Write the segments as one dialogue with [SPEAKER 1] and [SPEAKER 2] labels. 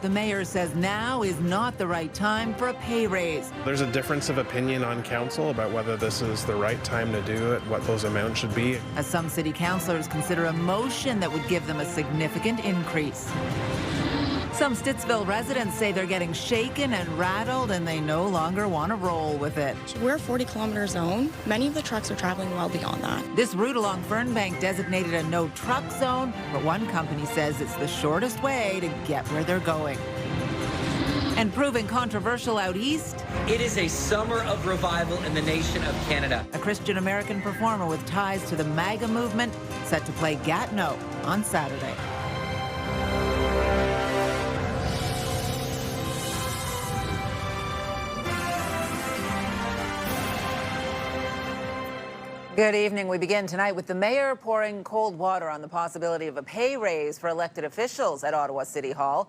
[SPEAKER 1] the mayor says now is not the right time for a pay raise.
[SPEAKER 2] There's a difference of opinion on council about whether this is the right time to do it, what those amounts should be.
[SPEAKER 1] As some city councillors consider a motion that would give them a significant increase. Some Stittsville residents say they're getting shaken and rattled and they no longer want to roll with it.
[SPEAKER 3] We're a 40-kilometer zone. Many of the trucks are traveling well beyond that.
[SPEAKER 1] This route along Fernbank designated a no-truck zone, but one company says it's the shortest way to get where they're going. And proving controversial out east,
[SPEAKER 4] it is a summer of revival in the nation of Canada.
[SPEAKER 1] A Christian American performer with ties to the MAGA movement set to play Gatineau on Saturday. Good evening. We begin tonight with the mayor pouring cold water on the possibility of a pay raise for elected officials at Ottawa City Hall.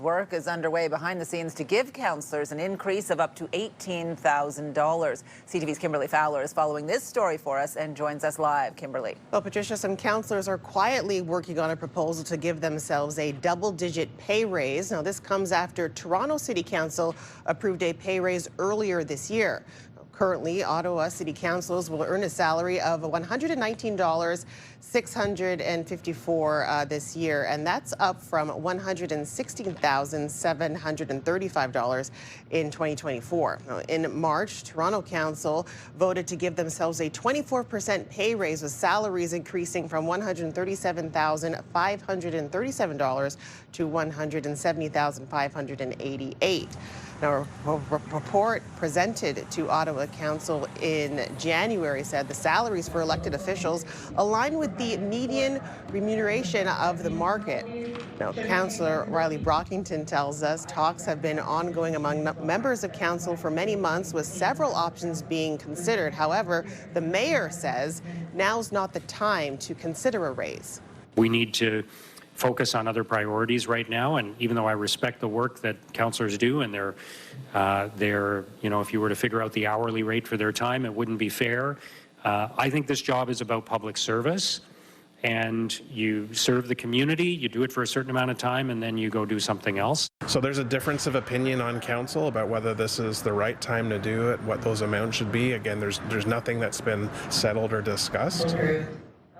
[SPEAKER 1] Work is underway behind the scenes to give councillors an increase of up to $18,000. CTV's Kimberly Fowler is following this story for us and joins us live. Kimberly.
[SPEAKER 5] Well, Patricia, some councillors are quietly working on a proposal to give themselves a double-digit pay raise. Now, this comes after Toronto City Council approved a pay raise earlier this year. Currently, Ottawa City Councillors will earn a salary of $119,654 this year, and that's up from $116,735 in 2024. In March, Toronto Council voted to give themselves a 24% pay raise, with salaries increasing from $137,537 to $170,588. Now, a report presented to Ottawa Council in January said the salaries for elected officials align with the median remuneration of the market. Now, Councillor Riley Brockington tells us talks have been ongoing among members of council for many months, with several options being considered. However, the mayor says now's not the time to consider a raise.
[SPEAKER 6] We need to focus on other priorities right now, and even though I respect the work that councillors do, and they're if you were to figure out the hourly rate for their time, it wouldn't be fair. I think this job is about public service, and you serve the community, you do it for a certain amount of time, and then you go do something else.
[SPEAKER 2] So there's a difference of opinion on council about whether this is the right time to do it, what those amounts should be. Again, there's nothing that's been settled or discussed.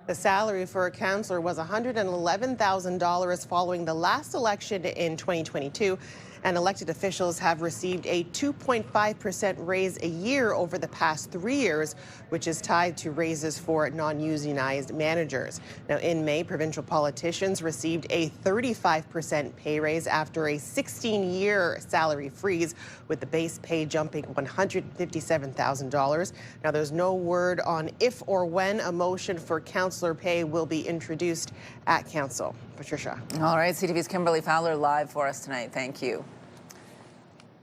[SPEAKER 5] The salary for a councillor was $111,000 following the last election in 2022, and elected officials have received a 2.5% raise a year over the past 3 years, which is tied to raises for non-unionized managers. Now, in May, provincial politicians received a 35% pay raise after a 16-year salary freeze, with the base pay jumping $157,000. Now, there's no word on if or when a motion for councillor pay will be introduced at council. Patricia.
[SPEAKER 1] All right, CTV's Kimberly Fowler live for us tonight. Thank you.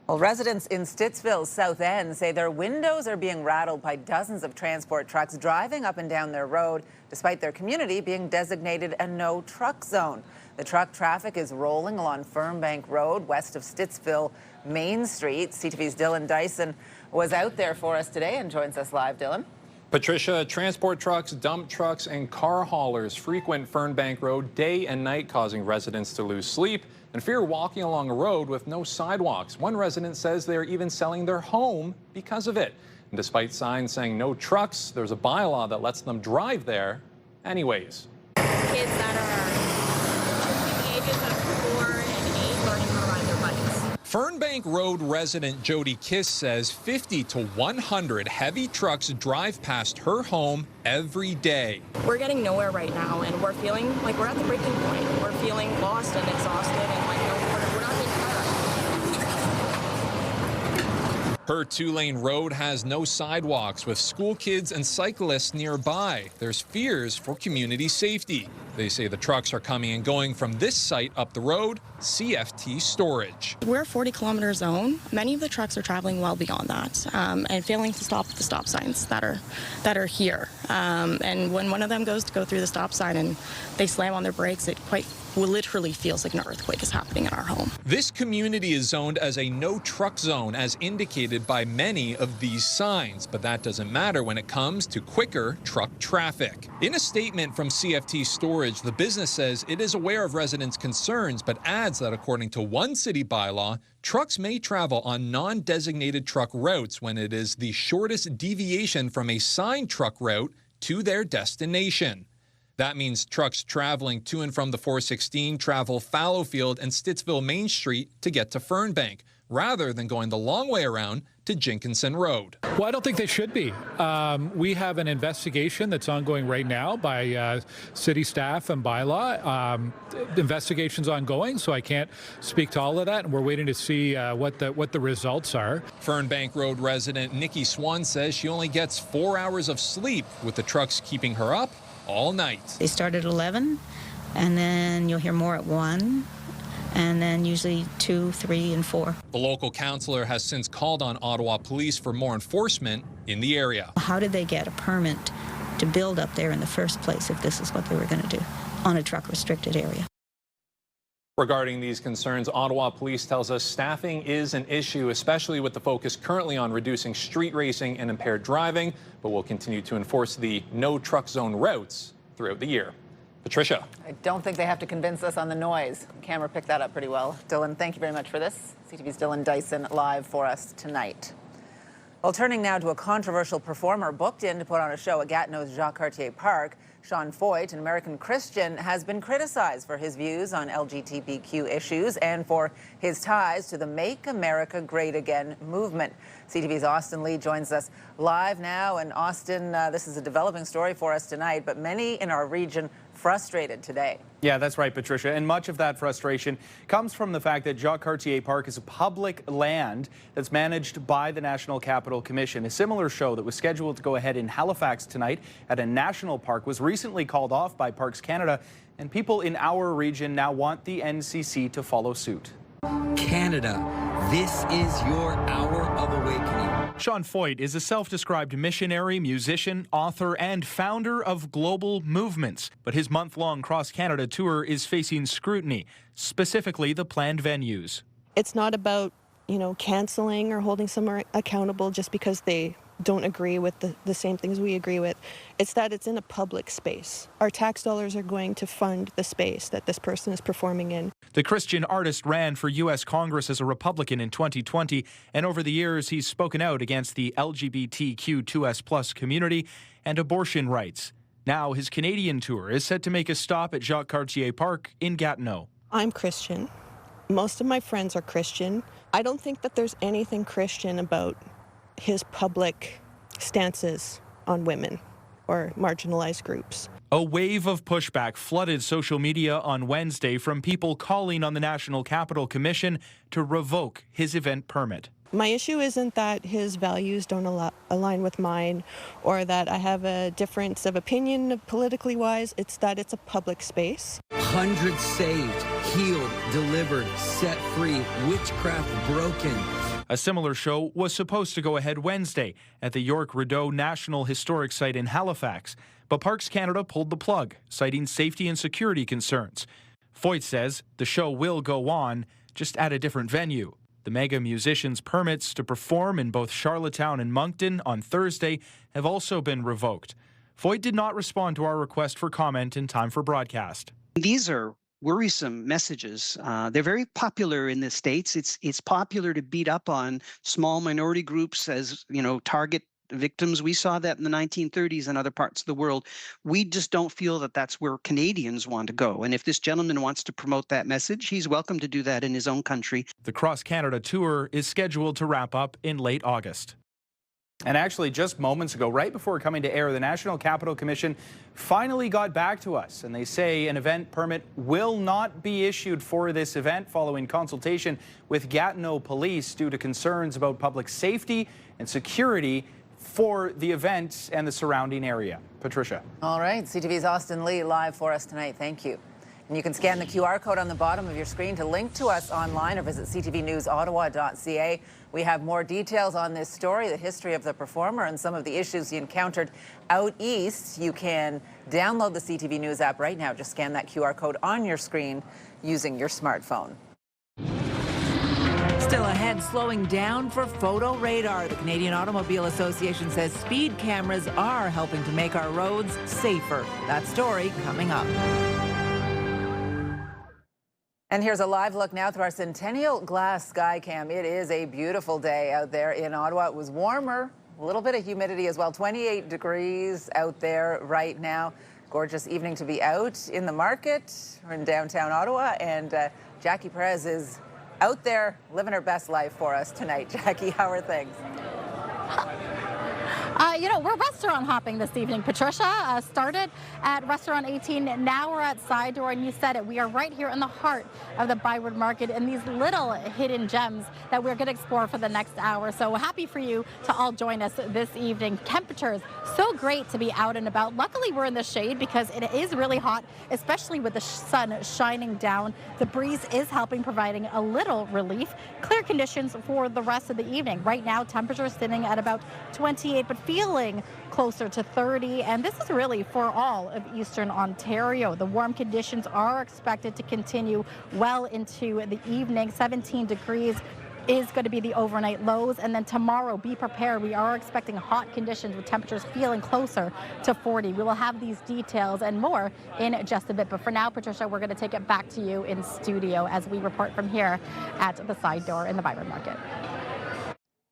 [SPEAKER 1] Well, residents in Stitzville South End say their windows are being rattled by dozens of transport trucks driving up and down their road, despite their community being designated a no-truck zone. The truck traffic is rolling along Fernbank Road, west of Stittsville Main Street. CTV's Dylan Dyson was out there for us today and joins us live. Dylan.
[SPEAKER 7] Patricia, transport trucks, dump trucks, and car haulers frequent Fernbank Road day and night, causing residents to lose sleep and fear walking along a road with no sidewalks. One resident says they're even selling their home because of it. And despite signs saying no trucks, there's a bylaw that lets them drive there anyways.
[SPEAKER 8] Kids that are the ages of 4 and 8 learning how to ride their bikes.
[SPEAKER 7] Fernbank Road resident Jody Kiss says 50 to 100 heavy trucks drive past her home every day.
[SPEAKER 3] We're getting nowhere right now, and we're feeling like we're at the breaking point. We're feeling lost and exhausted, and like, we're not getting better.
[SPEAKER 7] Her two-lane road has no sidewalks, with school kids and cyclists nearby. There's fears for community safety. They say the trucks are coming and going from this site up the road, CFT Storage.
[SPEAKER 3] We're a 40-kilometer zone. Many of the trucks are traveling well beyond that, and failing to stop at the stop signs that are here. And when one of them goes to go through the stop sign and they slam on their brakes, it quite literally feels like an earthquake is happening in our home.
[SPEAKER 7] This community is zoned as a no-truck zone, as indicated by many of these signs, but that doesn't matter when it comes to quicker truck traffic. In a statement from CFT Storage, coverage, the business says it is aware of residents' concerns, but adds that according to one city bylaw, trucks may travel on non-designated truck routes when it is the shortest deviation from a signed truck route to their destination. That means trucks traveling to and from the 416 travel Fallowfield and Stittsville Main Street to get to Fernbank, rather than going the long way around to Jenkinson Road.
[SPEAKER 9] Well, I don't think they should be. We have an investigation that's ongoing right now by city staff and bylaw. The investigation's ongoing, so I can't speak to all of that, and we're waiting to see what the results are.
[SPEAKER 7] Fernbank Road resident Nikki Swan says she only gets 4 hours of sleep, with the trucks keeping her up all night.
[SPEAKER 10] They start at 11, and then you'll hear more at 1. And then usually 2, 3, and 4.
[SPEAKER 7] The local councillor has since called on Ottawa police for more enforcement in the area.
[SPEAKER 10] How did they get a permit to build up there in the first place if this is what they were going to do on a truck restricted area?
[SPEAKER 7] Regarding these concerns, Ottawa police tells us staffing is an issue, especially with the focus currently on reducing street racing and impaired driving, but will continue to enforce the no truck zone routes throughout the year. Patricia.
[SPEAKER 1] I don't think they have to convince us on the noise. The camera picked that up pretty well. Dylan, thank you very much for this. CTV's Dylan Dyson live for us tonight. Well, turning now to a controversial performer booked in to put on a show at Gatineau's Jacques Cartier Park. Sean Feucht, an American Christian, has been criticized for his views on LGBTQ issues and for his ties to the Make America Great Again movement. CTV's Austin Lee joins us live now. And Austin, this is a developing story for us tonight, but many in our region frustrated today.
[SPEAKER 11] Yeah, that's right, Patricia. And much of that frustration comes from the fact that Jacques Cartier Park is a public land that's managed by the National Capital Commission. A similar show that was scheduled to go ahead in Halifax tonight at a national park was recently called off by Parks Canada, and people in our region now want the NCC to follow suit.
[SPEAKER 4] Canada, this is your hour of awakening.
[SPEAKER 11] Sean Feucht is a self-described missionary, musician, author, and founder of Global Movements. But his month-long cross-Canada tour is facing scrutiny, specifically the planned venues.
[SPEAKER 3] It's not about, canceling or holding someone accountable just because they don't agree with the same things we agree with. It's that it's in a public space. Our tax dollars are going to fund the space that this person is performing in.
[SPEAKER 11] The Christian artist ran for U.S. Congress as a Republican in 2020, and over the years he's spoken out against the LGBTQ2S+ community and abortion rights. Now his Canadian tour is set to make a stop at Jacques Cartier Park in Gatineau.
[SPEAKER 3] I'm Christian. Most of my friends are Christian. I don't think that there's anything Christian about his public stances on women or marginalized groups.
[SPEAKER 11] A wave of pushback flooded social media on Wednesday from people calling on the National Capital Commission to revoke his event permit.
[SPEAKER 3] My issue isn't that his values don't align with mine or that I have a difference of opinion politically wise. It's that it's a public space.
[SPEAKER 4] Hundreds saved, healed, delivered, set free, witchcraft broken.
[SPEAKER 11] A similar show was supposed to go ahead Wednesday at the York Rideau National Historic Site in Halifax, but Parks Canada pulled the plug, citing safety and security concerns. Feucht says the show will go on, just at a different venue. The mega musicians' permits to perform in both Charlottetown and Moncton on Thursday have also been revoked. Feucht did not respond to our request for comment in time for broadcast.
[SPEAKER 12] These are worrisome messages. They're very popular in the States. It's popular to beat up on small minority groups as, target victims. We saw that in the 1930s in other parts of the world. We just don't feel that that's where Canadians want to go. And if this gentleman wants to promote that message, he's welcome to do that in his own country.
[SPEAKER 11] The Cross Canada tour is scheduled to wrap up in late August. And actually, just moments ago, right before coming to air, the National Capital Commission finally got back to us, and they say an event permit will not be issued for this event following consultation with Gatineau Police due to concerns about public safety and security for the event and the surrounding area. Patricia.
[SPEAKER 1] All right, CTV's Austin Lee live for us tonight. Thank you. And you can scan the QR code on the bottom of your screen to link to us online or visit ctvnewsottawa.ca. We have more details on this story, the history of the performer, and some of the issues he encountered out east. You can download the CTV News app right now. Just scan that QR code on your screen using your smartphone. Still ahead, slowing down for photo radar. The Canadian Automobile Association says speed cameras are helping to make our roads safer. That story coming up. And here's a live look now through our Centennial Glass Sky Cam. It is a beautiful day out there in Ottawa. It was warmer, a little bit of humidity as well. 28 degrees out there right now. Gorgeous evening to be out in the market or in downtown Ottawa. And Jackie Perez is out there living her best life for us tonight. Jackie, how are things?
[SPEAKER 8] We're restaurant hopping this evening, Patricia. Started at Restaurant 18, now we're at Side Door, and you said it. We are right here in the heart of the Byward Market and these little hidden gems that we're going to explore for the next hour. So happy for you to all join us this evening. Temperatures, so great to be out and about. Luckily, we're in the shade because it is really hot, especially with the sun shining down. The breeze is helping, providing a little relief. Clear conditions for the rest of the evening. Right now, temperatures sitting at about 28, but feeling closer to 30, and this is really for all of Eastern Ontario. The warm conditions are expected to continue well into the evening. 17 degrees is going to be the overnight lows, and then tomorrow, be prepared. We are expecting hot conditions with temperatures feeling closer to 40. We will have these details and more in just a bit, but for now, Patricia, we're going to take it back to you in studio as we report from here at the Side Door in the Byward Market.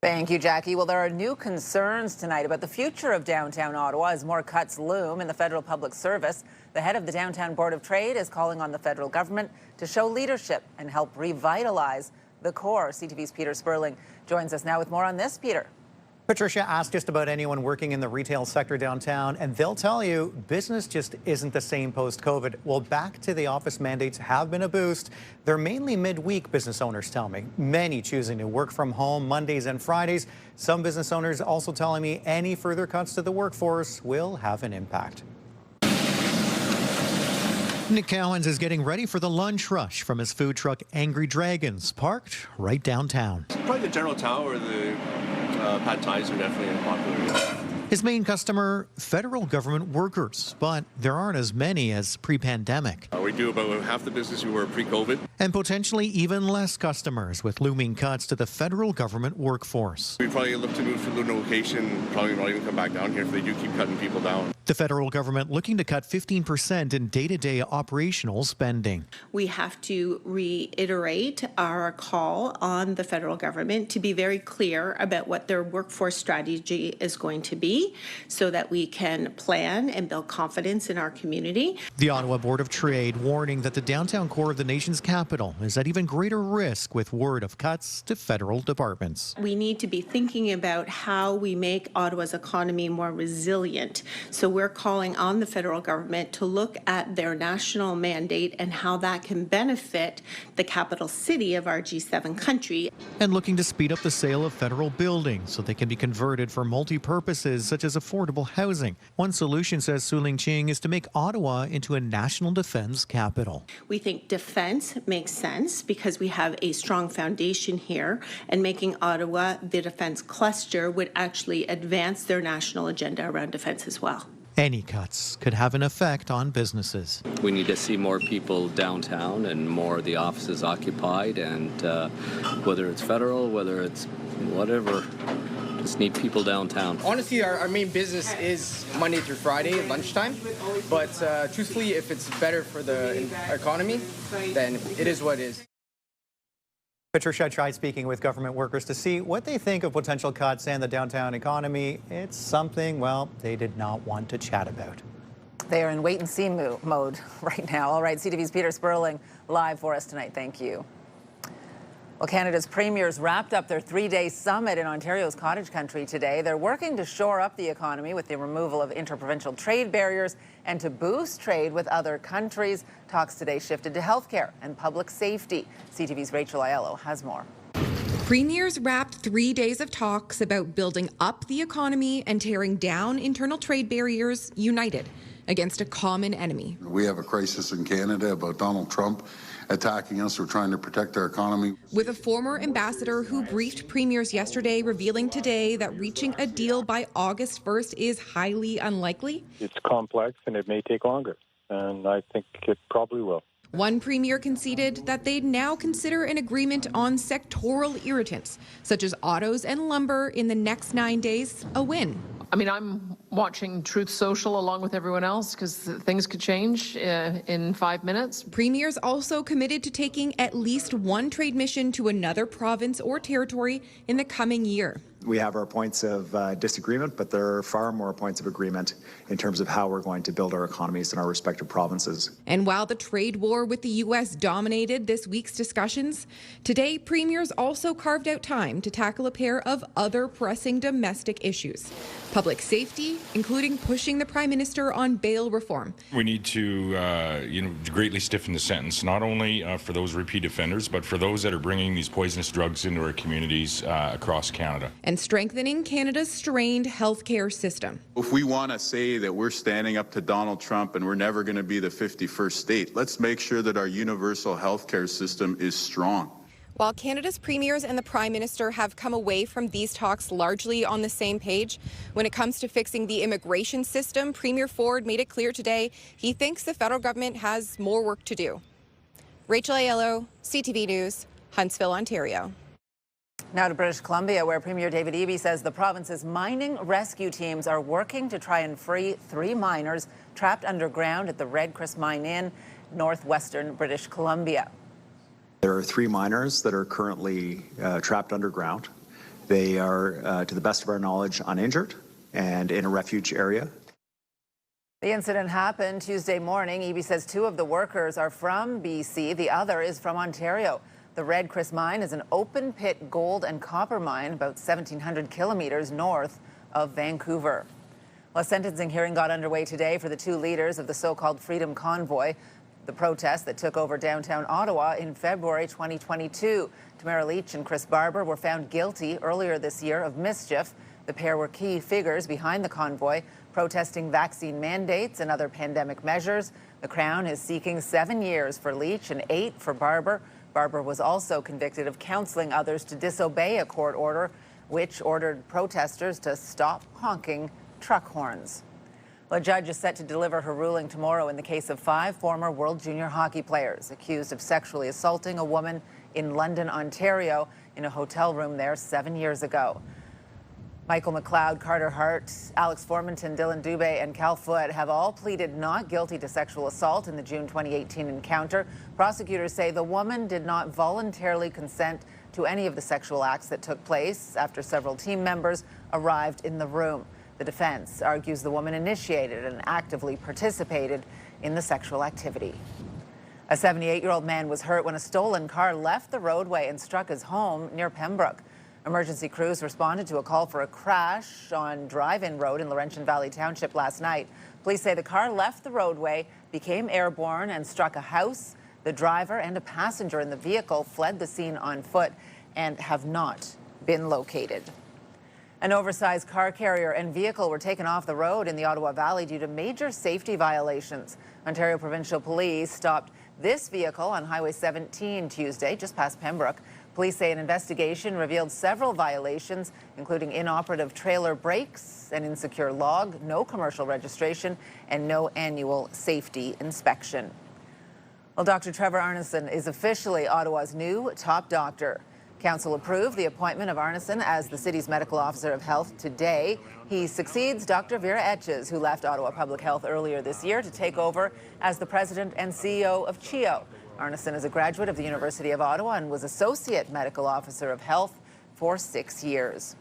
[SPEAKER 1] Thank you, Jackie. Well, there are new concerns tonight about the future of downtown Ottawa as more cuts loom in the federal public service. The head of the Downtown Board of Trade is calling on the federal government to show leadership and help revitalize the core. CTV's Peter Sperling joins us now with more on this. Peter.
[SPEAKER 13] Patricia, ask just about anyone working in the retail sector downtown, and they'll tell you business just isn't the same post-COVID. Well, back to the office mandates have been a boost. They're mainly midweek, business owners tell me. Many choosing to work from home Mondays and Fridays. Some business owners also telling me any further cuts to the workforce will have an impact. Nick Cowens is getting ready for the lunch rush from his food truck Angry Dragons, parked right downtown.
[SPEAKER 14] Probably the General Tao or the pad thais are definitely popular.
[SPEAKER 13] His main customer, federal government workers, but there aren't as many as pre-pandemic.
[SPEAKER 14] We do about half the business we were pre-COVID.
[SPEAKER 13] And potentially even less customers with looming cuts to the federal government workforce.
[SPEAKER 14] We'd probably look to move to the location, probably not even come back down here if they do keep cutting people down.
[SPEAKER 13] The federal government looking to cut 15% in day-to-day operational spending.
[SPEAKER 15] We have to reiterate our call on the federal government to be very clear about what their workforce strategy is going to be, so that we can plan and build confidence in our community.
[SPEAKER 13] The Ottawa Board of Trade warning that the downtown core of the nation's capital is at even greater risk with word of cuts to federal departments.
[SPEAKER 15] We need to be thinking about how we make Ottawa's economy more resilient. So we're calling on the federal government to look at their national mandate and how that can benefit the capital city of our G7 country.
[SPEAKER 13] And looking to speed up the sale of federal buildings so they can be converted for multi-purposes such as affordable housing. One solution, says Su-Ling Ching, is to make Ottawa into a national defense capital.
[SPEAKER 15] We think defense makes sense because we have a strong foundation here, and making Ottawa the defense cluster would actually advance their national agenda around defense as well.
[SPEAKER 13] Any cuts could have an effect on businesses.
[SPEAKER 16] We need to see more people downtown and more of the offices occupied, and whether it's federal, whether it's whatever, just need people downtown.
[SPEAKER 17] Honestly, our main business is Monday through Friday, lunchtime. But truthfully, if it's better for the economy, then it is what it is.
[SPEAKER 13] Patricia tried speaking with government workers to see what they think of potential cuts and the downtown economy. It's something, well, they did not want to chat about.
[SPEAKER 1] They are in wait-and-see mode right now. All right, CTV's Peter Sperling live for us tonight. Thank you. Well, Canada's premiers wrapped up their three-day summit in Ontario's cottage country today. They're working to shore up the economy with the removal of interprovincial trade barriers and to boost trade with other countries. Talks today shifted to healthcare and public safety. CTV's Rachel Aiello has more.
[SPEAKER 18] Premiers wrapped 3 days of talks about building up the economy and tearing down internal trade barriers united against a common enemy.
[SPEAKER 19] We have a crisis in Canada about Donald Trump attacking us. We're trying to protect our economy.
[SPEAKER 18] With a former ambassador who briefed premiers yesterday, revealing today that reaching a deal by August 1st is highly unlikely.
[SPEAKER 20] It's complex and it may take longer, and I think it probably will.
[SPEAKER 18] One premier conceded that they'd now consider an agreement on sectoral irritants, such as autos and lumber, in the next 9 days, a win.
[SPEAKER 21] I mean, I'm watching Truth Social along with everyone else because things could change in 5 minutes.
[SPEAKER 18] Premier's also committed to taking at least one trade mission to another province or territory in the coming year.
[SPEAKER 22] We have our points of disagreement, but there are far more points of agreement in terms of how we're going to build our economies in our respective provinces.
[SPEAKER 18] And while the trade war with the U.S. dominated this week's discussions, today premiers also carved out time to tackle a pair of other pressing domestic issues. Public safety, including pushing the Prime Minister on bail reform.
[SPEAKER 23] We need to, greatly stiffen the sentence, not only for those repeat offenders, but for those that are bringing these poisonous drugs into our communities across Canada.
[SPEAKER 18] And strengthening Canada's strained healthcare system.
[SPEAKER 24] If we want to say that we're standing up to Donald Trump and we're never going to be the 51st state, let's make sure that our universal healthcare system is strong.
[SPEAKER 18] While Canada's premiers and the Prime Minister have come away from these talks largely on the same page, when it comes to fixing the immigration system, Premier Ford made it clear today he thinks the federal government has more work to do. Rachel Aiello, CTV News, Huntsville, Ontario.
[SPEAKER 1] Now to British Columbia, where Premier David Eby says the province's mining rescue teams are working to try and free 3 miners trapped underground at the Red Chris Mine in northwestern British Columbia.
[SPEAKER 22] There are 3 miners that are currently trapped underground. They are, to the best of our knowledge, uninjured and in a refuge area.
[SPEAKER 1] The incident happened Tuesday morning. Eby says 2 of the workers are from BC. The other is from Ontario. The Red Chris Mine is an open-pit gold and copper mine about 1,700 kilometers north of Vancouver. Well, a sentencing hearing got underway today for the 2 leaders of the so-called Freedom Convoy, the protest that took over downtown Ottawa in February 2022. Tamara Leach and Chris Barber were found guilty earlier this year of mischief. The pair were key figures behind the convoy, protesting vaccine mandates and other pandemic measures. The Crown is seeking 7 years for Leach and 8 for Barber. Barber was also convicted of counseling others to disobey a court order, which ordered protesters to stop honking truck horns. A judge is set to deliver her ruling tomorrow in the case of 5 former World Junior hockey players accused of sexually assaulting a woman in London, Ontario, in a hotel room there 7 years ago. Michael McLeod, Carter Hart, Alex Formanton, Dylan Dubé, and Cal Foote have all pleaded not guilty to sexual assault in the June 2018 encounter. Prosecutors say the woman did not voluntarily consent to any of the sexual acts that took place after several team members arrived in the room. The defense argues the woman initiated and actively participated in the sexual activity. A 78-year-old man was hurt when a stolen car left the roadway and struck his home near Pembroke. Emergency crews responded to a call for a crash on Drive-In Road in Laurentian Valley Township last night. Police say the car left the roadway, became airborne, and struck a house. The driver and a passenger in the vehicle fled the scene on foot and have not been located. An oversized car carrier and vehicle were taken off the road in the Ottawa Valley due to major safety violations. Ontario Provincial Police stopped this vehicle on Highway 17 Tuesday, just past Pembroke. Police say an investigation revealed several violations, including inoperative trailer brakes, an insecure log, no commercial registration, and no annual safety inspection. Well, Dr. Trevor Arneson is officially Ottawa's new top doctor. Council approved the appointment of Arneson as the city's medical officer of health today. He succeeds Dr. Vera Etches, who left Ottawa Public Health earlier this year to take over as the president and CEO of CHEO. Arneson is a graduate of the University of Ottawa and was Associate Medical Officer of Health for 6 years.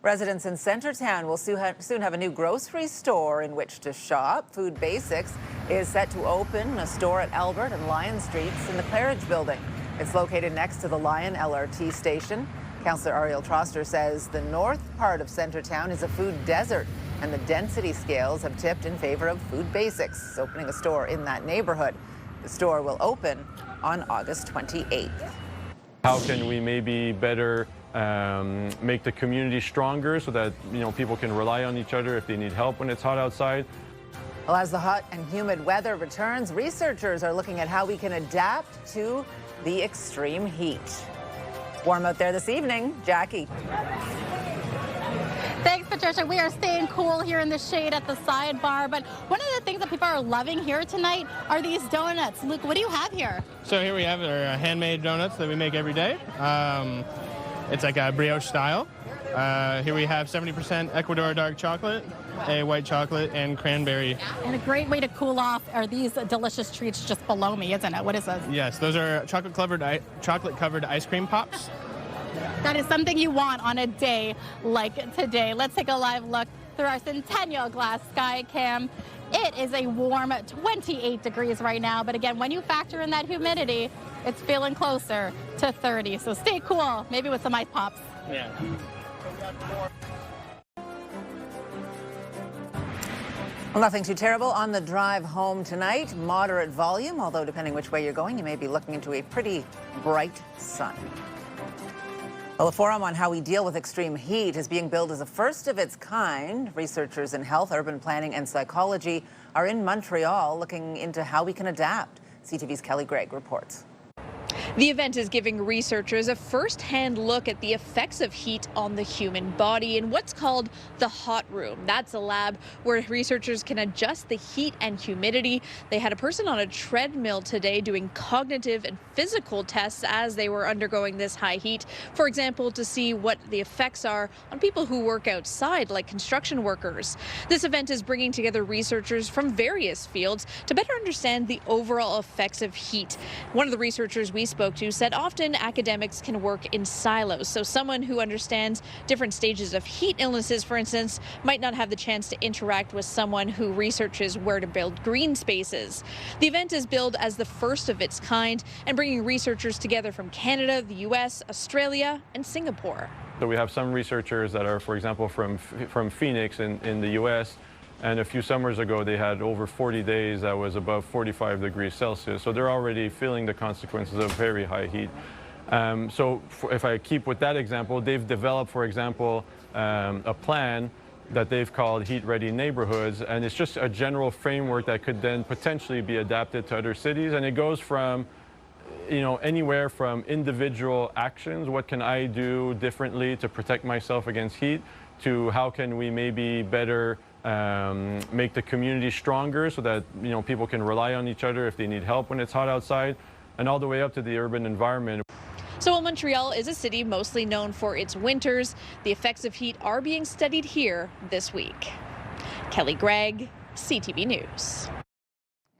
[SPEAKER 1] Residents in Centretown will soon have a new grocery store in which to shop. Food Basics is set to open a store at Albert and Lyon Streets in the Claridge building. It's located next to the Lyon LRT station. Councillor Ariel Troster says the north part of Centretown is a food desert, and the density scales have tipped in favor of Food Basics, opening a store in that neighborhood. The store will open on August 28th.
[SPEAKER 25] How can we maybe better make the community stronger so that people can rely on each other if they need help when it's hot outside?
[SPEAKER 1] Well, as the hot and humid weather returns, researchers are looking at how we can adapt to the extreme heat. Warm out there this evening. Jackie.
[SPEAKER 8] Thanks, Patricia. We are staying cool here in the shade at the sidebar, but one of the things that people are loving here tonight are these donuts. Luke, what do you have here?
[SPEAKER 26] So here we have our handmade donuts that we make every day. It's like a brioche style. Here we have 70% Ecuador dark chocolate, a white chocolate, and cranberry.
[SPEAKER 8] And a great way to cool off are these delicious treats just below me, isn't it? What is this?
[SPEAKER 26] Yes, those are chocolate-covered ice cream pops.
[SPEAKER 8] That is something you want on a day like today. Let's take a live look through our Centennial Glass Sky Cam. It is a warm 28 degrees right now, but again, when you factor in that humidity, it's feeling closer to 30. So stay cool, maybe with some ice pops.
[SPEAKER 26] Yeah.
[SPEAKER 1] Well, nothing too terrible on the drive home tonight. Moderate volume, although depending which way you're going, you may be looking into a pretty bright sun. Well, a forum on how we deal with extreme heat is being billed as a first of its kind. Researchers in health, urban planning, and psychology are in Montreal looking into how we can adapt. CTV's Kelly Gregg reports.
[SPEAKER 2] The event is giving researchers a first-hand look at the effects of heat on the human body in what's called the hot room. That's a lab where researchers can adjust the heat and humidity. They had a person on a treadmill today doing cognitive and physical tests as they were undergoing this high heat. For example, to see what the effects are on people who work outside, like construction workers. This event is bringing together researchers from various fields to better understand the overall effects of heat. One of the researchers we spoke to said often academics can work in silos. So someone who understands different stages of heat illnesses, for instance, might not have the chance to interact with someone who researches where to build green spaces. The event is billed as the first of its kind and bringing researchers together from Canada, the US, Australia, and Singapore.
[SPEAKER 25] So we have some researchers that are, for example, from Phoenix in the US. And a few summers ago, they had over 40 days that was above 45 degrees Celsius. So they're already feeling the consequences of very high heat. If I keep with that example, they've developed, for example, a plan that they've called heat-ready neighborhoods. And it's just a general framework that could then potentially be adapted to other cities. And it goes from anywhere from individual actions, what can I do differently to protect myself against heat, to how can we maybe better make the community stronger so that people can rely on each other if they need help when it's hot outside, and all the way up to the urban environment.
[SPEAKER 2] So while Montreal is a city mostly known for its winters, the effects of heat are being studied here this week. Kelly Gregg, CTV News.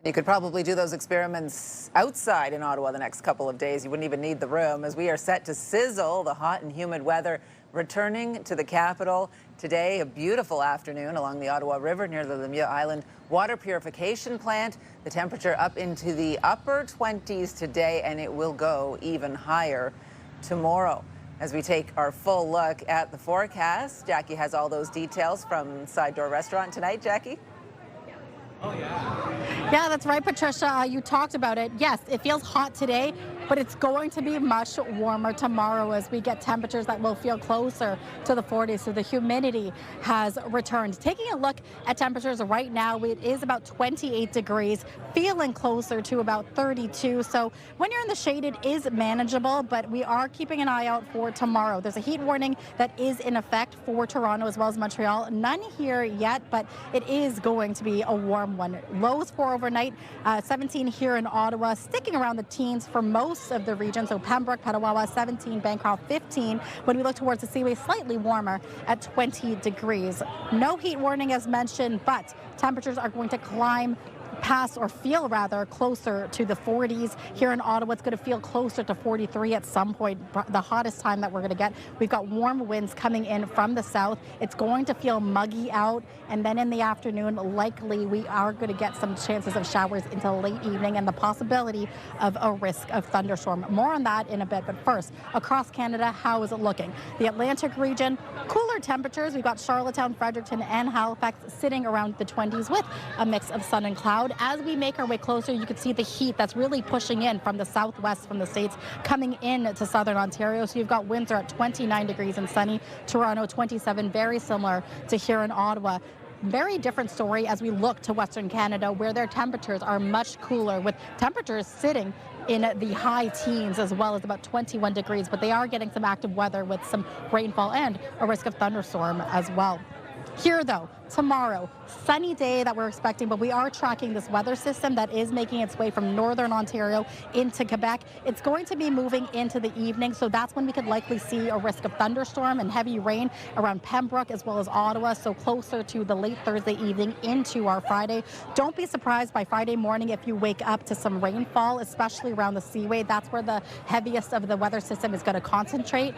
[SPEAKER 1] You could probably do those experiments outside in Ottawa the next couple of days. You wouldn't even need the room, as we are set to sizzle the hot and humid weather returning to the capital. Today, a beautiful afternoon along the Ottawa River near the Lemieux Island water purification plant. The temperature up into the upper 20s today, and it will go even higher tomorrow. As we take our full look at the forecast, Jackie has all those details from Side Door Restaurant tonight. Jackie?
[SPEAKER 8] Yeah, that's right, Patricia. You talked about it. Yes, it feels hot today, but it's going to be much warmer tomorrow as we get temperatures that will feel closer to the 40s. So the humidity has returned. Taking a look at temperatures right now, it is about 28 degrees, feeling closer to about 32. So when you're in the shade, it is manageable, but we are keeping an eye out for tomorrow. There's a heat warning that is in effect for Toronto as well as Montreal. None here yet, but it is going to be a warm one. Lows for overnight, 17 here in Ottawa, sticking around the teens for most of the region. So Pembroke, Petawawa, 17, Bancroft, 15. When we look towards the Seaway, slightly warmer at 20 degrees. No heat warning as mentioned, but temperatures are going to climb past, or feel rather, closer to the 40s. Here in Ottawa, it's going to feel closer to 43 at some point, the hottest time that we're going to get. We've got warm winds coming in from the south. It's going to feel muggy out, and then in the afternoon, likely we are going to get some chances of showers into late evening and the possibility of a risk of thunderstorm. More on that in a bit, but first, across Canada, how is it looking? The Atlantic region, cooler temperatures. We've got Charlottetown, Fredericton, and Halifax sitting around the 20s with a mix of sun and cloud. As we make our way closer, you can see the heat that's really pushing in from the southwest from the states coming in to southern Ontario. So you've got Windsor at 29 degrees and sunny, Toronto 27, very similar to here in Ottawa. Very different story as we look to Western Canada, where their temperatures are much cooler, with temperatures sitting in the high teens as well as about 21 degrees. But they are getting some active weather with some rainfall and a risk of thunderstorm as well. Here, though, tomorrow, sunny day that we're expecting, but we are tracking this weather system that is making its way from northern Ontario into Quebec. It's going to be moving into the evening, so that's when we could likely see a risk of thunderstorm and heavy rain around Pembroke as well as Ottawa, so closer to the late Thursday evening into our Friday. Don't be surprised by Friday morning if you wake up to some rainfall, especially around the Seaway. That's where the heaviest of the weather system is going to concentrate.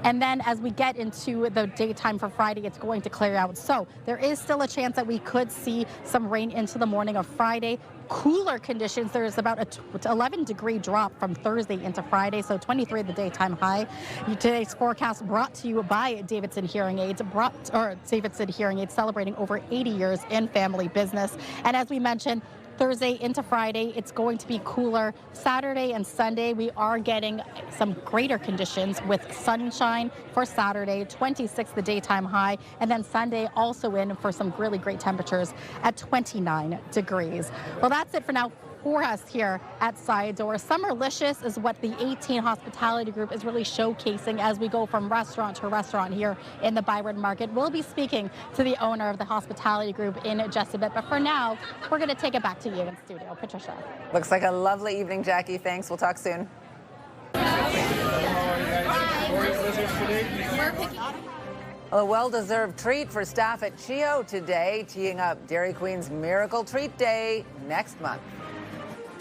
[SPEAKER 8] And then as we get into the daytime for Friday, it's going to clear out. So there is still a chance that we could see some rain into the morning of Friday. Cooler conditions. There's about a 11-degree drop from Thursday into Friday, so 23 the daytime high. Today's forecast brought to you by Davidson Hearing Aids, Davidson Hearing Aids celebrating over 80 years in family business. And as we mentioned, Thursday into Friday, it's going to be cooler. Saturday and Sunday, we are getting some greater conditions with sunshine for Saturday, 26 the daytime high, and then Sunday also in for some really great temperatures at 29 degrees. Well, that's it for now for us here at Side Door. Summerlicious is what the 18 Hospitality Group is really showcasing as we go from restaurant to restaurant here in the Byward Market. We'll be speaking to the owner of the Hospitality Group in just a bit, but for now, we're going to take it back to you in studio. Patricia.
[SPEAKER 1] Looks like a lovely evening, Jackie. Thanks. We'll talk soon. A well-deserved treat for staff at CHEO today, teeing up Dairy Queen's Miracle Treat Day next month.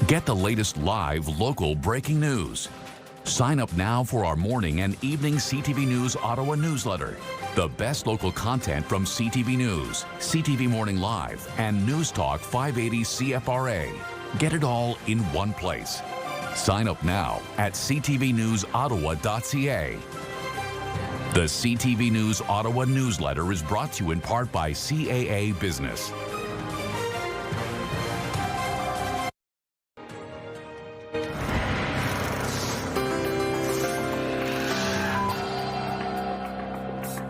[SPEAKER 3] Get the latest live local breaking news. Sign up now for our morning and evening CTV News Ottawa newsletter. The best local content from CTV News, CTV Morning Live, and News Talk 580 CFRA. Get it all in one place. Sign up now at ctvnewsottawa.ca. The CTV News Ottawa newsletter is brought to you in part by CAA Business.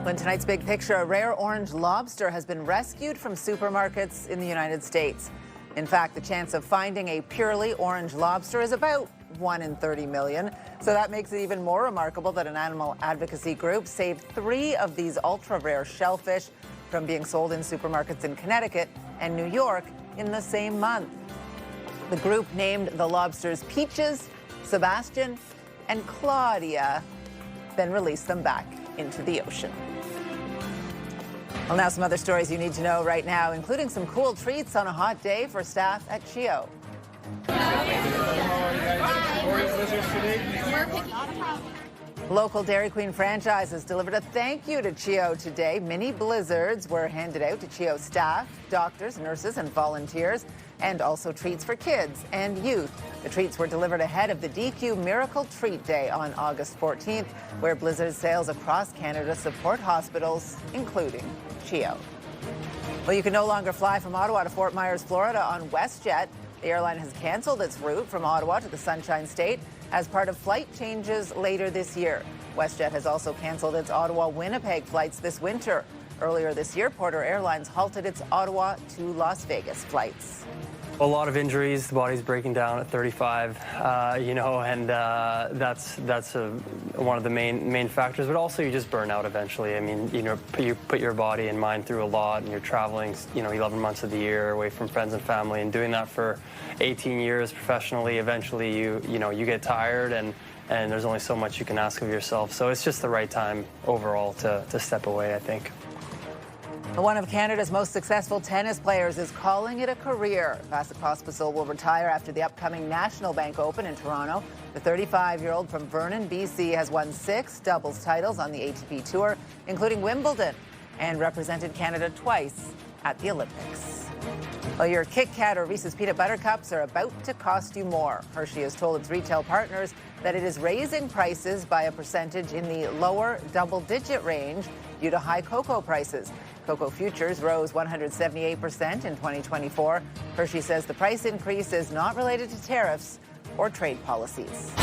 [SPEAKER 1] In tonight's big picture, a rare orange lobster has been rescued from supermarkets in the United States. In fact, the chance of finding a purely orange lobster is about 1 in 30 million. So that makes it even more remarkable that an animal advocacy group saved 3 of these ultra-rare shellfish from being sold in supermarkets in Connecticut and New York in the same month. The group named the lobsters Peaches, Sebastian, and Claudia, then released them back into the ocean. Well, now some other stories you need to know right now, including some cool treats on a hot day for staff at CHEO. Local Dairy Queen franchises delivered a thank you to CHEO today. Mini blizzards were handed out to CHEO staff, doctors, nurses, and volunteers, and also treats for kids and youth. The treats were delivered ahead of the DQ Miracle Treat Day on August 14th, where blizzard sales across Canada support hospitals, including CHEO. Well, you can no longer fly from Ottawa to Fort Myers, Florida on WestJet. The airline has canceled its route from Ottawa to the Sunshine State as part of flight changes later this year. WestJet has also canceled its Ottawa-Winnipeg flights this winter. Earlier this year, Porter Airlines halted its Ottawa to Las Vegas flights.
[SPEAKER 5] A lot of injuries, the body's breaking down at 35, and that's one of the main factors. But also, you just burn out eventually. I mean, you put your body and mind through a lot, and you're traveling, 11 months of the year away from friends and family, and doing that for 18 years professionally. Eventually, you get tired, and there's only so much you can ask of yourself. So it's just the right time overall to step away, I think.
[SPEAKER 1] One of Canada's most successful tennis players is calling it a career. Vasek Pospisil will retire after the upcoming National Bank Open in Toronto. The 35-year-old from Vernon, BC, has won 6 doubles titles on the ATP Tour, including Wimbledon, and represented Canada twice at the Olympics. Well, your Kit Kat or Reese's Peanut Butter Cups are about to cost you more. Hershey has told its retail partners that it is raising prices by a percentage in the lower double-digit range due to high cocoa prices. Cocoa futures rose 178% in 2024. Hershey says the price increase is not related to tariffs or trade policies.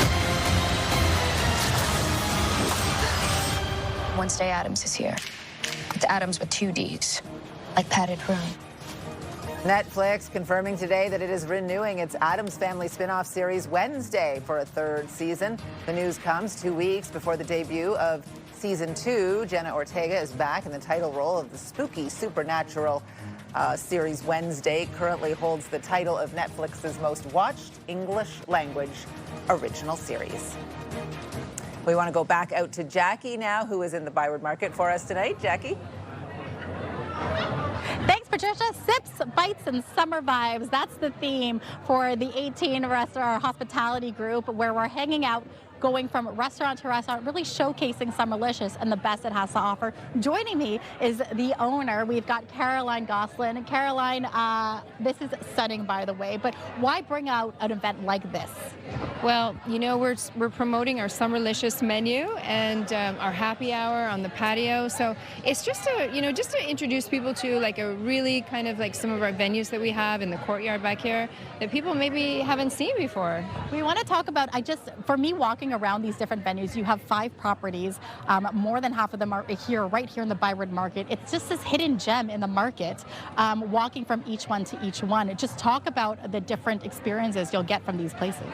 [SPEAKER 6] Wednesday Addams is here. It's Addams with 2 Ds, like padded room.
[SPEAKER 1] Netflix confirming today that it is renewing its Addams Family spin-off series Wednesday for a 3rd season. The news comes 2 weeks before the debut of Season 2. Jenna Ortega is back in the title role of the spooky supernatural series Wednesday. Currently holds the title of Netflix's most watched English language original series. We want to go back out to Jackie now, who is in the Byward Market for us tonight. Jackie?
[SPEAKER 8] Thanks, Patricia. Sips, bites, and summer vibes. That's the theme for the 18 restaurant hospitality group, where we're hanging out, going from restaurant to restaurant, really showcasing Summerlicious and the best it has to offer. Joining me is the owner. We've got Caroline Goslin. Caroline, this is stunning, by the way, but why bring out an event like this?
[SPEAKER 4] Well, you know, we're promoting our Summerlicious menu and our happy hour on the patio. So it's just to introduce people to like a really kind of like some of our venues that we have in the courtyard back here that people maybe haven't seen before.
[SPEAKER 8] We want to talk about, for me, walking around these different venues, you have 5 properties. More than half of them are right here in the Byward Market. It's just this hidden gem in the market, walking from each one to each one. Just talk about the different experiences you'll get from these places.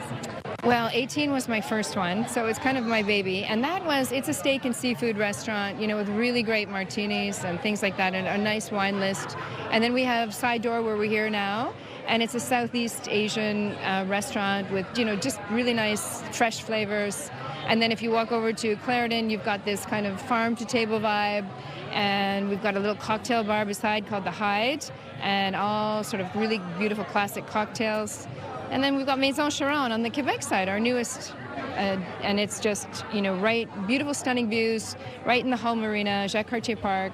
[SPEAKER 4] Well, 18 was my first one, so it's kind of my baby. And it's a steak and seafood restaurant, you know, with really great martinis and things like that, and a nice wine list. And then we have Side Door, where we're here now. And it's a Southeast Asian restaurant with, you know, just really nice, fresh flavors. And then if you walk over to Clarendon, you've got this kind of farm-to-table vibe. And we've got a little cocktail bar beside called The Hyde, and all sort of really beautiful classic cocktails. And then we've got Maison Charon on the Quebec side, our newest. And it's just, you know, beautiful, stunning views, right in the Hull Marina, Jacques Cartier Park.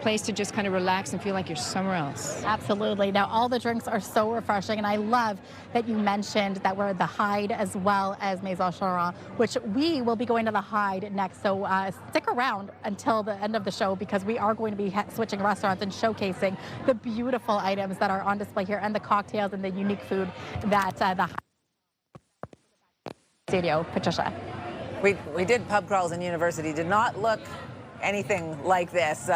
[SPEAKER 4] Place to just kind of relax and feel like you're somewhere else.
[SPEAKER 8] Absolutely. Now, all the drinks are so refreshing, and I love that you mentioned that we're at the Hyde as well as Maison Charon, which we will be going to the Hyde next. So stick around until the end of the show, because we are going to be switching restaurants and showcasing the beautiful items that are on display here, and the cocktails and the unique food that the Hyde studio. Patricia.
[SPEAKER 1] We did pub crawls in university. Did not look anything like this.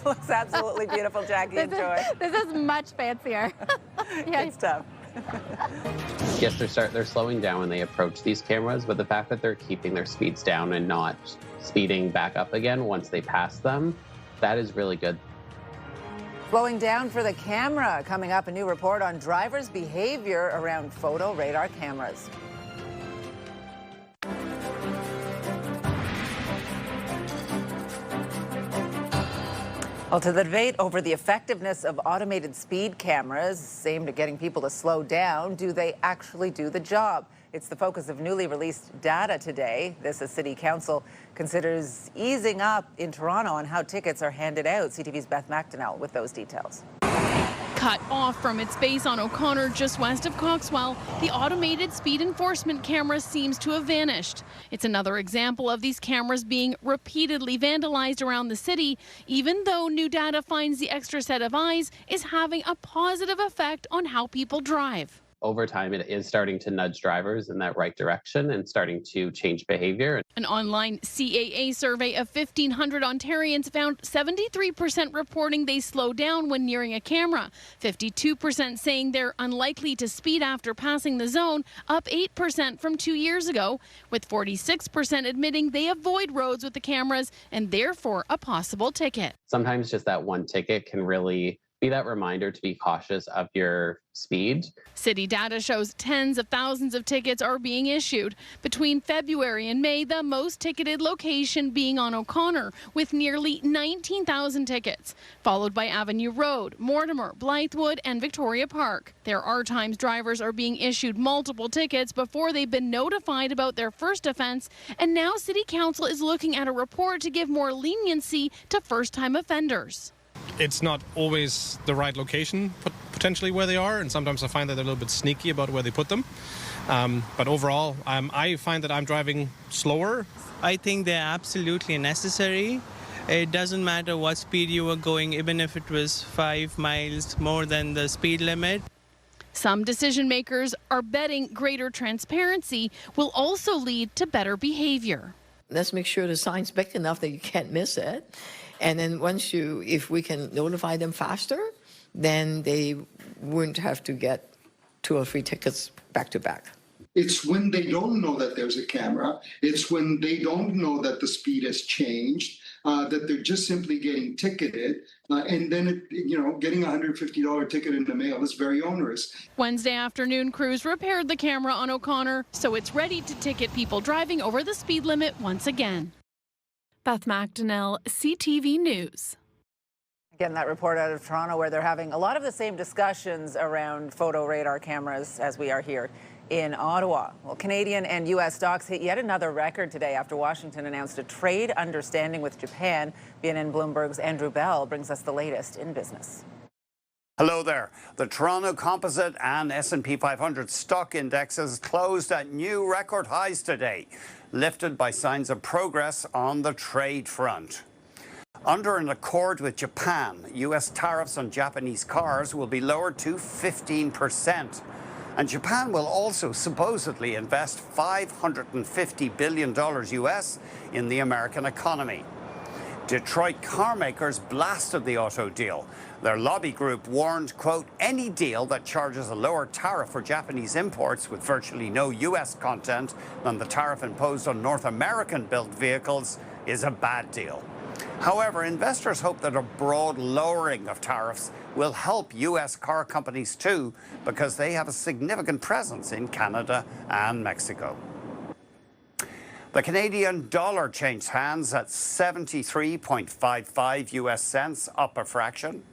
[SPEAKER 1] Looks absolutely beautiful, Jackie. Enjoy.
[SPEAKER 8] This is much fancier.
[SPEAKER 1] Yeah, it's tough.
[SPEAKER 7] Yes, they're slowing down when they approach these cameras, but the fact that they're keeping their speeds down and not speeding back up again once they pass them, that is really good.
[SPEAKER 1] Slowing down for the camera. Coming up, a new report on drivers' behavior around photo radar cameras. Well, to the debate over the effectiveness of automated speed cameras aimed at getting people to slow down, do they actually do the job? It's the focus of newly released data today. This as City Council considers easing up in Toronto on how tickets are handed out. CTV's Beth McDonnell with those details.
[SPEAKER 9] Cut off from its base on O'Connor just west of Coxwell, the automated speed enforcement camera seems to have vanished. It's another example of these cameras being repeatedly vandalized around the city, even though new data finds the extra set of eyes is having a positive effect on how people drive.
[SPEAKER 7] Over time, it is starting to nudge drivers in that right direction and starting to change behavior.
[SPEAKER 9] An online CAA survey of 1,500 Ontarians found 73% reporting they slow down when nearing a camera, 52% saying they're unlikely to speed after passing the zone, up 8% from 2 years ago, with 46% admitting they avoid roads with the cameras and therefore a possible ticket.
[SPEAKER 7] Sometimes just that one ticket can really be that reminder to be cautious of your speed.
[SPEAKER 9] City data shows tens of thousands of tickets are being issued. Between February and May, the most ticketed location being on O'Connor, with nearly 19,000 tickets, followed by Avenue Road, Mortimer, Blythewood, and Victoria Park. There are times drivers are being issued multiple tickets before they've been notified about their first offense, and now City Council is looking at a report to give more leniency to first-time offenders.
[SPEAKER 10] It's not always the right location, potentially where they are, and sometimes I find that they're a little bit sneaky about where they put them. But overall, I find that I'm driving slower.
[SPEAKER 11] I think they're absolutely necessary. It doesn't matter what speed you were going, even if it was 5 miles more than the speed limit.
[SPEAKER 9] Some decision makers are betting greater transparency will also lead to better behavior.
[SPEAKER 12] Let's make sure the sign's big enough that you can't miss it. And then if we can notify them faster, then they wouldn't have to get 2 or 3 tickets back to back.
[SPEAKER 27] It's when they don't know that there's a camera. It's when they don't know that the speed has changed.
[SPEAKER 13] that they're just simply getting ticketed, and then getting a $150 ticket in the mail is very onerous.
[SPEAKER 9] Wednesday afternoon, crews repaired the camera on O'Connor, so it's ready to ticket people driving over the speed limit once again. Beth McDonnell, CTV News.
[SPEAKER 1] Again, that report out of Toronto where they're having a lot of the same discussions around photo radar cameras as we are here in Ottawa. Well, Canadian and U.S. stocks hit yet another record today after Washington announced a trade understanding with Japan. BNN Bloomberg's Andrew Bell brings us the latest in business.
[SPEAKER 14] Hello there. The Toronto Composite and S&P 500 stock indexes closed at new record highs today, lifted by signs of progress on the trade front. Under an accord with Japan, U.S. tariffs on Japanese cars will be lowered to 15%. And Japan will also supposedly invest $550 billion US in the American economy. Detroit car makers blasted the auto deal. Their lobby group warned, quote, any deal that charges a lower tariff for Japanese imports with virtually no U.S. content than the tariff imposed on North American-built vehicles is a bad deal. However, investors hope that a broad lowering of tariffs will help U.S. car companies too, because they have a significant presence in Canada and Mexico. The Canadian dollar changed hands at 73.55 U.S. cents, up a fraction.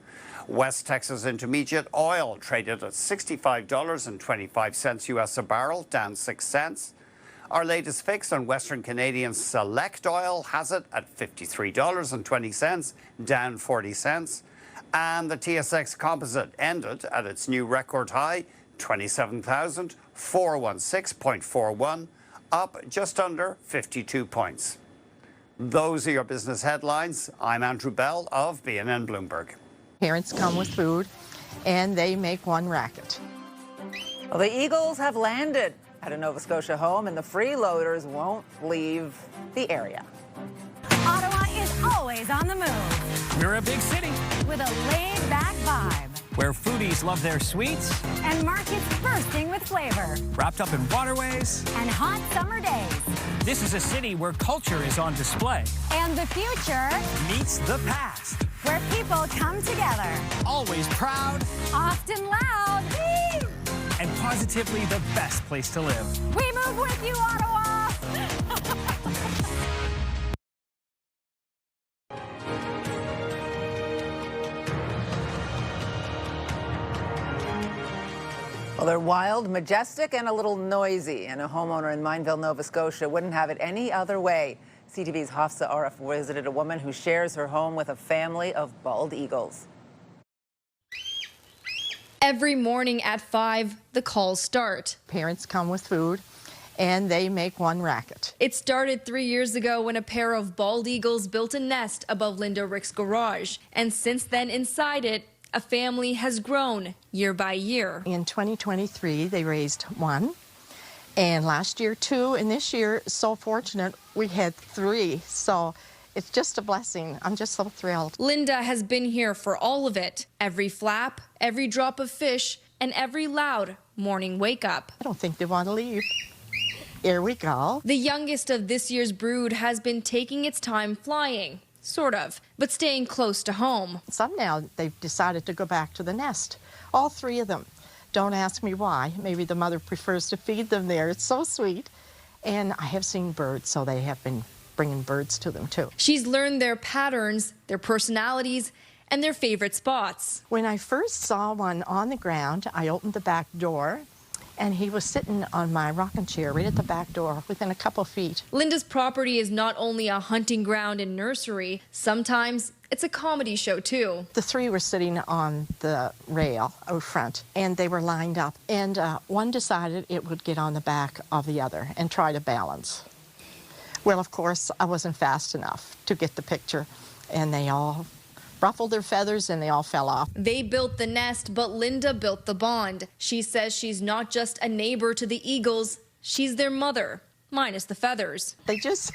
[SPEAKER 14] West Texas Intermediate oil traded at $65.25 U.S. a barrel, down 6 cents. Our latest fix on Western Canadian Select oil has it at $53.20, down 40 cents. And the TSX Composite ended at its new record high, 27,416.41, up just under 52 points. Those are your business headlines. I'm Andrew Bell of BNN Bloomberg.
[SPEAKER 15] Parents come with food, and they make one racket.
[SPEAKER 1] Well, the Eagles have landed at a Nova Scotia home, and the freeloaders won't leave the area.
[SPEAKER 16] Ottawa is always on the move.
[SPEAKER 17] We're a big city
[SPEAKER 16] with a laid-back vibe,
[SPEAKER 17] where foodies love their sweets
[SPEAKER 16] and markets bursting with flavor,
[SPEAKER 17] wrapped up in waterways
[SPEAKER 16] and hot summer days.
[SPEAKER 17] This is a city where culture is on display.
[SPEAKER 16] And the future
[SPEAKER 17] meets the past,
[SPEAKER 16] where people come together.
[SPEAKER 17] Always proud,
[SPEAKER 16] often loud,
[SPEAKER 17] and positively the best place to live.
[SPEAKER 16] We move with you, Ottawa!
[SPEAKER 1] Well, they're wild, majestic, and a little noisy, and a homeowner in Mineville, Nova Scotia wouldn't have it any other way. CTV's Hafsa Arif visited a woman who shares her home with a family of bald eagles.
[SPEAKER 2] Every morning at 5, the calls start.
[SPEAKER 15] Parents come with food, and they make one racket.
[SPEAKER 2] It started 3 years ago when a pair of bald eagles built a nest above Linda Rick's garage. And since then, inside it, a family has grown year by year.
[SPEAKER 15] In 2023, they raised one, and last year 2, and this year, so fortunate, we had 3. So it's just a blessing. I'm just so thrilled.
[SPEAKER 2] Linda has been here for all of it. Every flap, every drop of fish, and every loud morning wake up.
[SPEAKER 15] I don't think they want to leave. Here we go.
[SPEAKER 2] The youngest of this year's brood has been taking its time flying. Sort of, but staying close to home.
[SPEAKER 15] Some now, they've decided to go back to the nest. All 3 of them. Don't ask me why. Maybe the mother prefers to feed them there. It's so sweet. And I have seen birds, so they have been bringing birds to them too.
[SPEAKER 2] She's learned their patterns, their personalities, and their favorite spots.
[SPEAKER 15] When I first saw one on the ground, I opened the back door, and he was sitting on my rocking chair right at the back door within a couple feet.
[SPEAKER 2] Linda's property is not only a hunting ground and nursery, sometimes it's a comedy show too.
[SPEAKER 15] The 3 were sitting on the rail out front, and they were lined up, and one decided it would get on the back of the other and try to balance. Well, of course, I wasn't fast enough to get the picture, and they all ruffled their feathers and they all fell off.
[SPEAKER 2] They built the nest, but Linda built the bond. She says she's not just a neighbor to the eagles, she's their mother, minus the feathers.
[SPEAKER 15] They just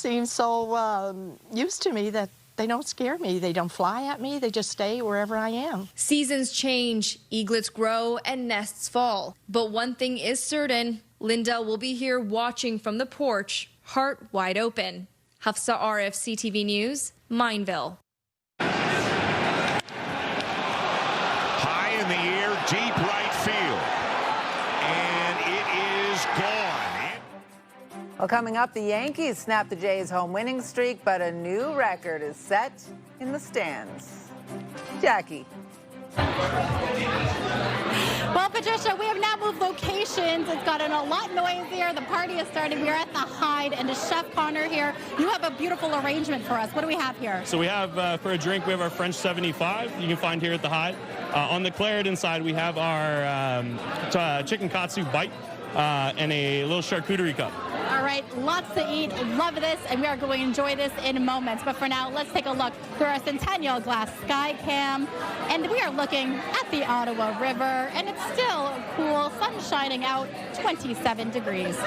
[SPEAKER 15] seem so used to me that they don't scare me. They don't fly at me. They just stay wherever I am.
[SPEAKER 2] Seasons change, eaglets grow, and nests fall. But one thing is certain, Linda will be here watching from the porch, heart wide open.
[SPEAKER 18] Hafsa Arif, CTV News, Mineville.
[SPEAKER 19] High in the air, deep right field. And it is gone.
[SPEAKER 1] Well, coming up, the Yankees snapped the Jays' home winning streak, but a new record is set in the stands. Jackie.
[SPEAKER 8] Well, Patricia, we have now moved locations. It's gotten a lot noisier. The party is starting. We are at the Hyde, and Chef Connor here. You have a beautiful arrangement for us. What do we have here?
[SPEAKER 26] So we have, for a drink, we have our French 75. You can find here at the Hyde. On the Clarendon side, we have our chicken katsu bite and a little charcuterie cup.
[SPEAKER 8] All right, lots to eat. Love this, and we are going to enjoy this in moments. But for now, let's take a look through our Centennial Glass Sky Cam. And we are looking at the Ottawa River, and it's still cool, sun shining out, 27 degrees.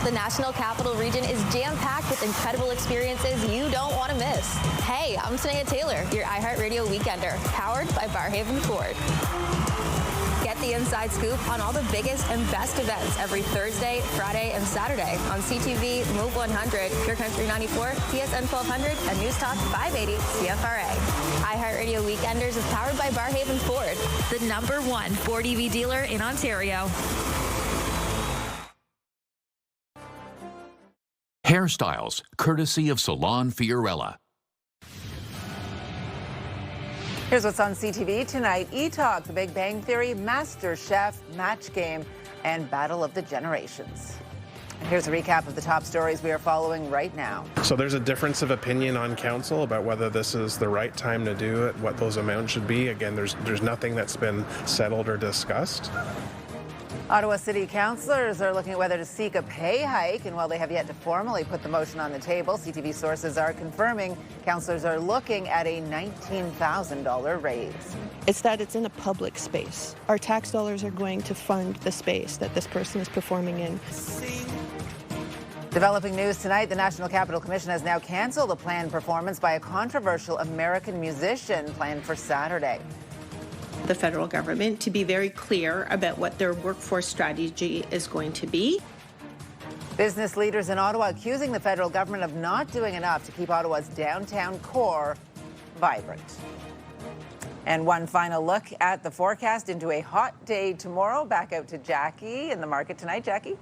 [SPEAKER 20] The National Capital Region is jam-packed with incredible experiences you don't want to miss. Hey, I'm Tanea Taylor, your iHeartRadio Weekender, powered by Barrhaven Ford. Get the inside scoop on all the biggest and best events every Thursday, Friday, and Saturday on CTV, Move 100, Pure Country 94, TSN 1200, and News Talk 580 CFRA. iHeartRadio Weekenders is powered by Barrhaven Ford, the #1 Ford EV dealer in Ontario.
[SPEAKER 3] Hairstyles, courtesy of Salon Fiorella.
[SPEAKER 1] Here's what's on CTV tonight. E-Talk, The Big Bang Theory, Master Chef, Match Game, and Battle of the Generations. And here's a recap of the top stories we are following right now.
[SPEAKER 21] So there's a difference of opinion on council about whether this is the right time to do it, what those amounts should be. Again, there's nothing that's been settled or discussed.
[SPEAKER 1] Ottawa City councillors are looking at whether to seek a pay hike, and while they have yet to formally put the motion on the table, CTV sources are confirming councillors are looking at a $19,000 raise.
[SPEAKER 23] It's that it's in a public space. Our tax dollars are going to fund the space that this person is performing in.
[SPEAKER 1] Developing news tonight, the National Capital Commission has now canceled a planned performance by a controversial American musician planned for Saturday.
[SPEAKER 24] The federal government to be very clear about what their workforce strategy is going to be.
[SPEAKER 1] Business leaders in Ottawa accusing the federal government of not doing enough to keep Ottawa's downtown core vibrant. And one final look at the forecast into a hot day tomorrow. Back out to Jackie in the market tonight. Jackie?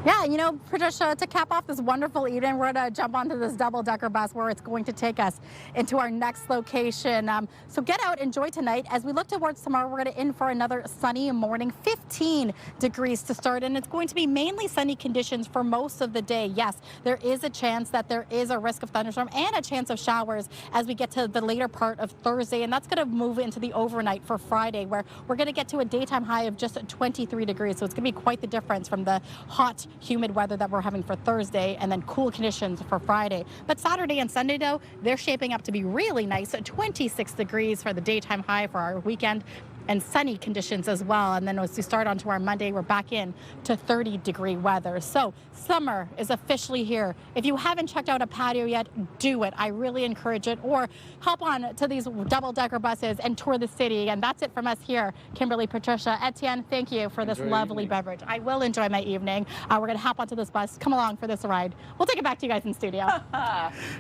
[SPEAKER 8] Yeah, you know, Patricia, to cap off this wonderful evening, we're going to jump onto this double-decker bus where it's going to take us into our next location. So get out, enjoy tonight. As we look towards tomorrow, we're going to in for another sunny morning, 15 degrees to start, and it's going to be mainly sunny conditions for most of the day. Yes, there is a chance that there is a risk of thunderstorm and a chance of showers as we get to the later part of Thursday, and that's going to move into the overnight for Friday, where we're going to get to a daytime high of just 23 degrees. So it's going to be quite the difference from the hot, humid weather that we're having for Thursday and then cool conditions for Friday. But Saturday and Sunday, though, they're shaping up to be really nice. 26 degrees for the daytime high for our weekend, and sunny conditions as well. And then as we start onto our Monday, we're back in to 30-degree weather. So summer is officially here. If you haven't checked out a patio yet, do it. I really encourage it. Or hop on to these double-decker buses and tour the city. And that's it from us here. Kimberly, Patricia, Etienne, thank you for this lovely beverage. I will enjoy my evening. We're going to hop onto this bus. Come along for this ride. We'll take it back to you guys in studio.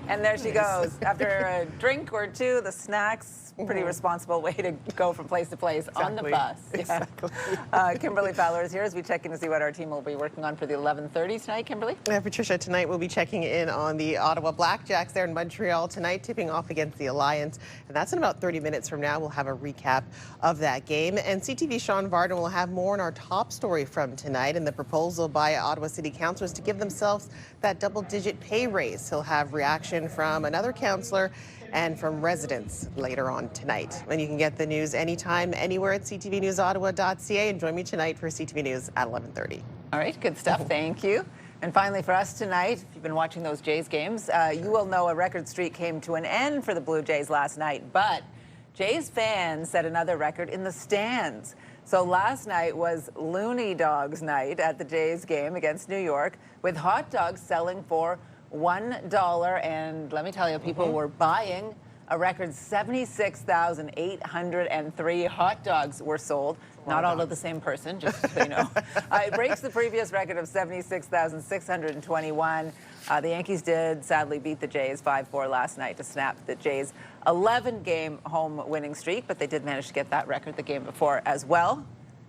[SPEAKER 1] And there she goes. After a drink or two, the snacks. Pretty responsible way to go from place to place on the bus.
[SPEAKER 27] Exactly.
[SPEAKER 1] Kimberly Fowler is here as we check in to see what our team will be working on for the 11:30 tonight. Kimberly?
[SPEAKER 27] Yeah, Patricia, tonight we'll be checking in on the Ottawa Blackjacks there in Montreal tonight, tipping off against the Alliance. And that's in about 30 minutes from now. We'll have a recap of that game. And CTV Sean Feucht will have more on our top story from tonight and the proposal by Ottawa City councillors to give themselves that double-digit pay raise. He'll have reaction from another councillor and from residents later on tonight. And you can get the news anytime, anywhere at ctvnewsottawa.ca. And join me tonight for CTV News at 11:30.
[SPEAKER 1] All right, good stuff. Thank you. And finally for us tonight, if you've been watching those Jays games, you will know a record streak came to an end for the Blue Jays last night. But Jays fans set another record in the stands. So last night was Looney Dogs night at the Jays game against New York, with hot dogs selling for $1, and let me tell you, people were buying A record 76,803 hot dogs were sold. Not all of the same person, just so you know. It breaks the previous record of 76,621. The Yankees did sadly beat the Jays 5-4 last night to snap the Jays' 11-game home winning streak, but they did manage to get that record the game before as well,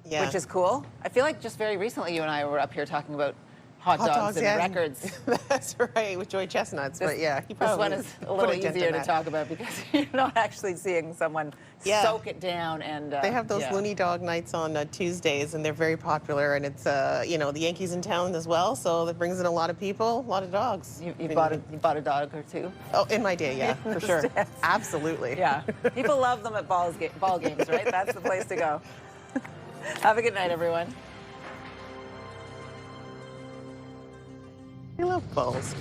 [SPEAKER 1] which is cool. I feel like just very recently you and I were up here talking about hot dogs and records.
[SPEAKER 27] That's right, with Joy Chestnuts. But yeah,
[SPEAKER 1] this one is a little easier to talk about because you're not actually seeing someone soak it down. And
[SPEAKER 27] they have those loony dog nights on Tuesdays, and they're very popular. And it's you know, the Yankees in town as well, so that brings in a lot of people, a lot of dogs.
[SPEAKER 1] You bought a dog or two?
[SPEAKER 27] Oh, in my day, yeah, for sure, absolutely.
[SPEAKER 1] Yeah, people love them at ball games, right? That's the place to go. Have a good night, everyone.
[SPEAKER 27] I love balls.